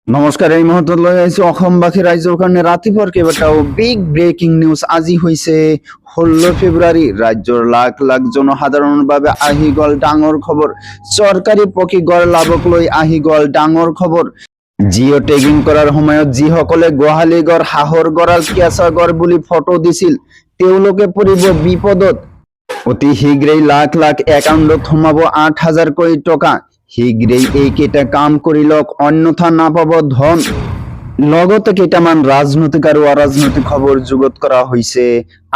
নমস্কাৰ, এই মুহূৰ্তত লৈ আহিছো অসমবাসী ৰাইজৰ কাৰণে ৰাতিপুৱাৰ কেইবাটাও বিগ ব্ৰেকিং নিউজ। আজি হৈছে 16 ফেব্ৰুৱাৰী। ৰাজ্যৰ লাখ লাখ জনসাধাৰণৰ বাবে আহি গ'ল ডাঙৰ খবৰ। চৰকাৰী পকী গড় লাভক লৈ আহি গ'ল ডাঙৰ খবৰ। জিঅ' টেগিং কৰাৰ সময়ত যিসকলে গোহালি গড়, হাঁহৰ গঁৰাল, কেঁচা গড় বুলি ফটো দিছিল তেওঁলোকে পৰিব বিপদত। অতি শীঘ্ৰেই লাখ লাখ একাউণ্টত সোমাব 8,000 কোটি টকা। শীঘ্ৰেই এইকেইটা কাম কৰি লওক, অন্যথা নাপাব ধন। লগতে কেইটামান ৰাজনৈতিক আৰু অৰাজনৈতিক খবৰ যুগুত কৰা হৈছে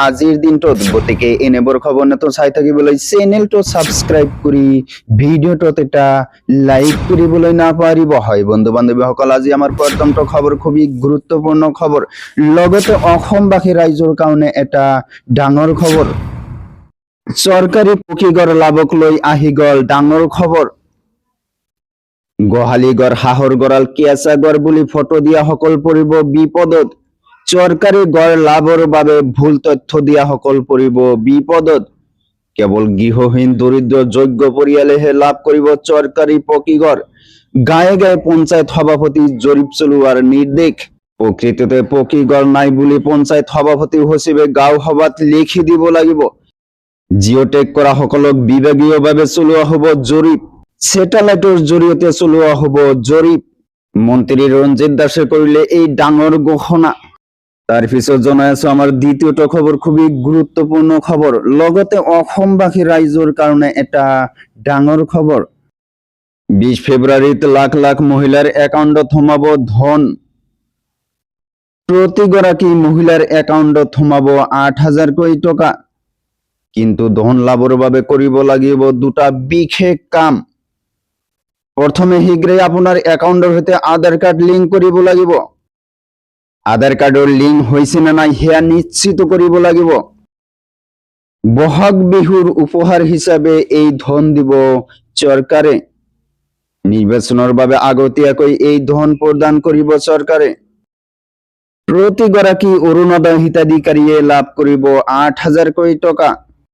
আজিৰ দিনটোত। গতিকে এনেবোৰ খবৰ নেতো চাই থাকিবলৈ চেনেলটো ছাবস্ক্ৰাইব কৰি ভিডিঅ'টোত এটা লাইক কৰিবলৈ নাপাহৰিব। হয় বন্ধু বান্ধৱীসকল, আজি আমাৰ প্ৰথমটো খবৰ খুবেই গুৰুত্বপূৰ্ণ খবৰ, লগতে অসমবাসী ৰাইজৰ কাৰণে এটা ডাঙৰ খবৰ। চৰকাৰী পকী গড় লাভক লৈ আহি গ'ল ডাঙৰ খবৰ। গোহালি গড়, হাঁহৰ গঁৰাল, কেঁচা গড় বুলি ফটো দিয়াসকল পৰিব বিপদত। চৰকাৰী গড় লাভৰ বাবে ভুল তথ্য দিয়াসকল পৰিব বিপদত। কেৱল গৃহহীন দৰিদ্ৰ যোগ্য পৰিয়ালেহে লাভ কৰিব চৰকাৰী পকী গড়। গায়ে গায়ে পঞ্চায়ত সভাপতি জৰীপ চলোৱাৰ নিৰ্দেশ। প্ৰকৃততে পকী গড় নাই বুলি পঞ্চায়ত সভাপতি সচিবে গাঁও সভাত লিখি দিব লাগিব। জিঅ' টেগ কৰা সকলক বিভাগীয়ভাৱে চলোৱা হ'ব জৰীপ। স্যাটেলাইটৰ জৰিয়তে চলোৱা হ'ব জৰীপ। মন্ত্ৰী ৰঞ্জিত দাসে কৰিলে এই ডাঙৰ ঘোষণা। তাৰ পিছত জনাই আছো আমাৰ দ্বিতীয়টো খবৰ, খুবেই গুৰুত্বপূৰ্ণ খবৰ, লগতে অসমবাসী ৰাইজৰ কাৰণে এটা ডাঙৰ খবৰ। 20 ফেব্ৰুৱাৰীত লাখ লাখ মহিলাৰ একাউণ্টত সোমাব ধন। প্ৰতিগৰাকী মহিলাৰ একাউণ্টত সোমাব 8,000 কোটি টকা। কিন্তু ধন লাভৰ বাবে কৰিব লাগিব দুটা বিশেষ কাম। প্ৰথমে শীঘ্ৰেই আপোনাৰ একাউণ্টৰ সৈতে আধাৰ কাৰ্ড লিংক কৰিব লাগিব। আধাৰ কাৰ্ডৰ লিংক হৈছে নে নাই সেয়া নিশ্চিত কৰিব লাগিব। বহাগ বিহুৰ উপহাৰ হিচাপে এই ধন দিব চৰকাৰে। নিৰ্বাচনৰ বাবে আগতীয়াকৈ এই ধন প্ৰদান কৰিব চৰকাৰে। প্ৰতিগৰাকী অৰুণোদয় হিতাধিকাৰীয়ে লাভ কৰিব 8,000 কোটি টকা।